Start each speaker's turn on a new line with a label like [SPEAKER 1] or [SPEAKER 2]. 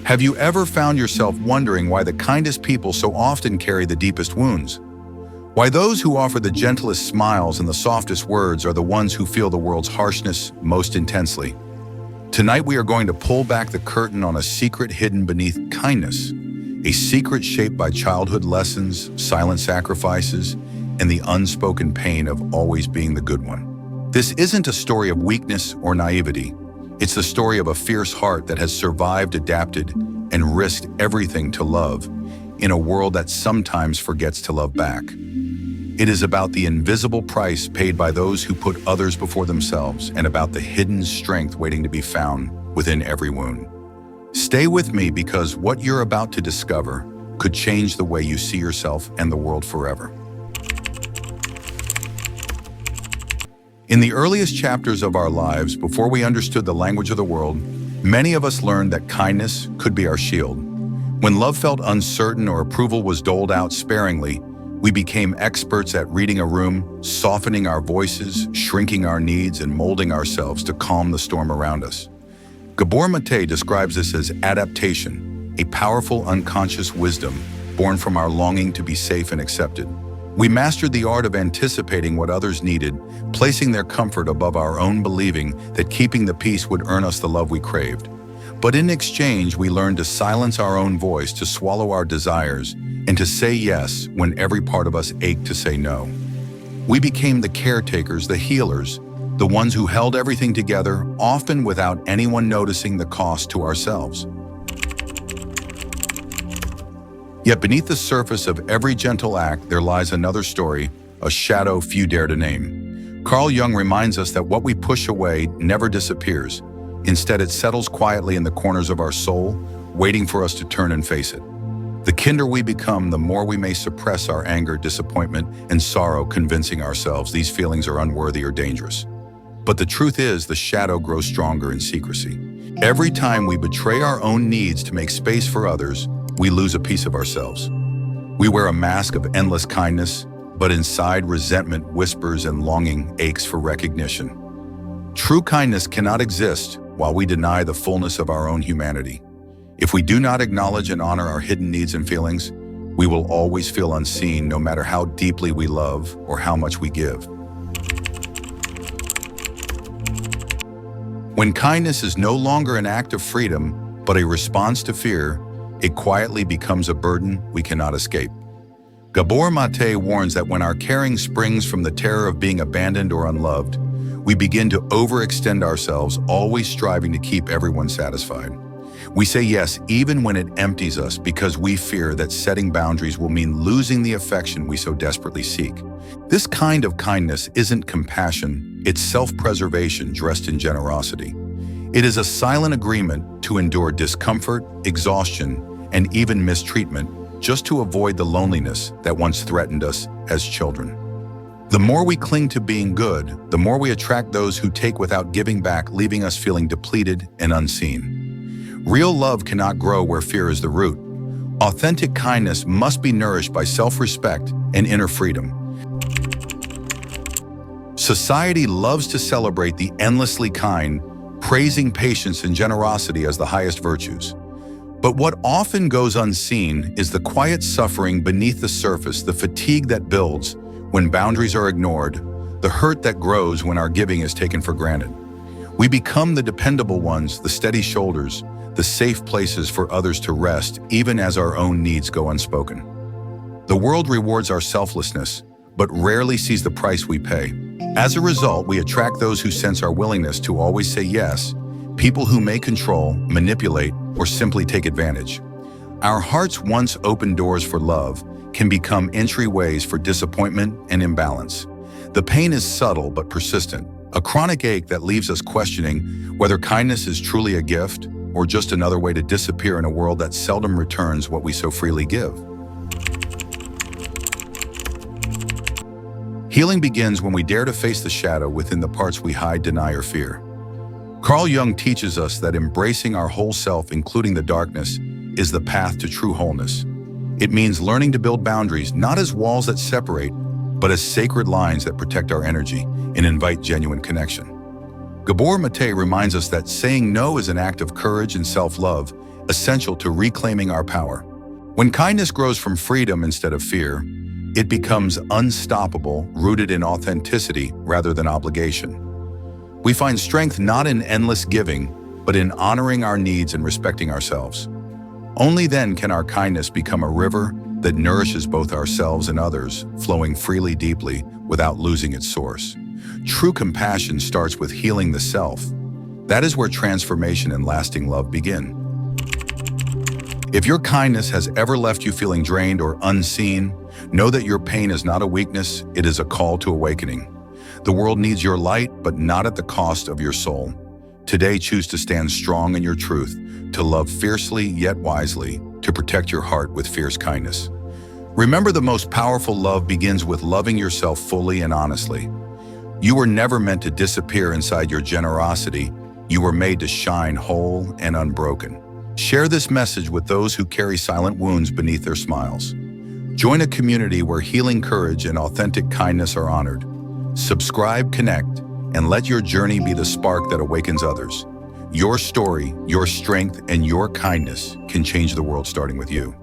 [SPEAKER 1] Have you ever found yourself wondering why the kindest people so often carry the deepest wounds? Why those who offer the gentlest smiles and the softest words are the ones who feel the world's harshness most intensely? Tonight we are going to pull back the curtain on a secret hidden beneath kindness, a secret shaped by childhood lessons, silent sacrifices, and the unspoken pain of always being the good one. This isn't a story of weakness or naivety. It's the story of a fierce heart that has survived, adapted, and risked everything to love in a world that sometimes forgets to love back. It is about the invisible price paid by those who put others before themselves and about the hidden strength waiting to be found within every wound. Stay with me because what you're about to discover could change the way you see yourself and the world forever. In the earliest chapters of our lives, before we understood the language of the world, many of us learned that kindness could be our shield. When love felt uncertain or approval was doled out sparingly, we became experts at reading a room, softening our voices, shrinking our needs, and molding ourselves to calm the storm around us. Gabor Maté describes this as adaptation, a powerful unconscious wisdom born from our longing to be safe and accepted. We mastered the art of anticipating what others needed, placing their comfort above our own, believing that keeping the peace would earn us the love we craved. But in exchange, we learned to silence our own voice, to swallow our desires, and to say yes when every part of us ached to say no. We became the caretakers, the healers, the ones who held everything together, often without anyone noticing the cost to ourselves. Yet beneath the surface of every gentle act, there lies another story, a shadow few dare to name. Carl Jung reminds us that what we push away never disappears. Instead, it settles quietly in the corners of our soul, waiting for us to turn and face it. The kinder we become, the more we may suppress our anger, disappointment, and sorrow, convincing ourselves these feelings are unworthy or dangerous. But the truth is, the shadow grows stronger in secrecy. Every time we betray our own needs to make space for others, we lose a piece of ourselves. We wear a mask of endless kindness, but inside resentment whispers and longing aches for recognition. True kindness cannot exist while we deny the fullness of our own humanity. If we do not acknowledge and honor our hidden needs and feelings, we will always feel unseen no matter how deeply we love or how much we give. When kindness is no longer an act of freedom, but a response to fear, it quietly becomes a burden we cannot escape. Gabor Maté warns that when our caring springs from the terror of being abandoned or unloved, we begin to overextend ourselves, always striving to keep everyone satisfied. We say yes even when it empties us because we fear that setting boundaries will mean losing the affection we so desperately seek. This kind of kindness isn't compassion, it's self-preservation dressed in generosity. It is a silent agreement to endure discomfort, exhaustion, and even mistreatment just to avoid the loneliness that once threatened us as children. The more we cling to being good, the more we attract those who take without giving back, leaving us feeling depleted and unseen. Real love cannot grow where fear is the root. Authentic kindness must be nourished by self-respect and inner freedom. Society loves to celebrate the endlessly kind, praising patience and generosity as the highest virtues. But what often goes unseen is the quiet suffering beneath the surface, the fatigue that builds when boundaries are ignored, the hurt that grows when our giving is taken for granted. We become the dependable ones, the steady shoulders, the safe places for others to rest, even as our own needs go unspoken. The world rewards our selflessness, but rarely sees the price we pay. As a result, we attract those who sense our willingness to always say yes, people who may control, manipulate, or simply take advantage. Our hearts, once open doors for love, can become entryways for disappointment and imbalance. The pain is subtle but persistent, a chronic ache that leaves us questioning whether kindness is truly a gift or just another way to disappear in a world that seldom returns what we so freely give. Healing begins when we dare to face the shadow within the parts we hide, deny, or fear. Carl Jung teaches us that embracing our whole self, including the darkness, is the path to true wholeness. It means learning to build boundaries, not as walls that separate, but as sacred lines that protect our energy and invite genuine connection. Gabor Maté reminds us that saying no is an act of courage and self-love, essential to reclaiming our power. When kindness grows from freedom instead of fear, it becomes unstoppable, rooted in authenticity rather than obligation. We find strength not in endless giving, but in honoring our needs and respecting ourselves. Only then can our kindness become a river that nourishes both ourselves and others, flowing freely deeply without losing its source. True compassion starts with healing the self. That is where transformation and lasting love begin. If your kindness has ever left you feeling drained or unseen, know that your pain is not a weakness, it is a call to awakening. The world needs your light, but not at the cost of your soul. Today, choose to stand strong in your truth, to love fiercely yet wisely, to protect your heart with fierce kindness. Remember, the most powerful love begins with loving yourself fully and honestly. You were never meant to disappear inside your generosity. You were made to shine whole and unbroken. Share this message with those who carry silent wounds beneath their smiles. Join a community where healing courage and authentic kindness are honored. Subscribe, connect, and let your journey be the spark that awakens others. Your story, your strength, and your kindness can change the world, starting with you.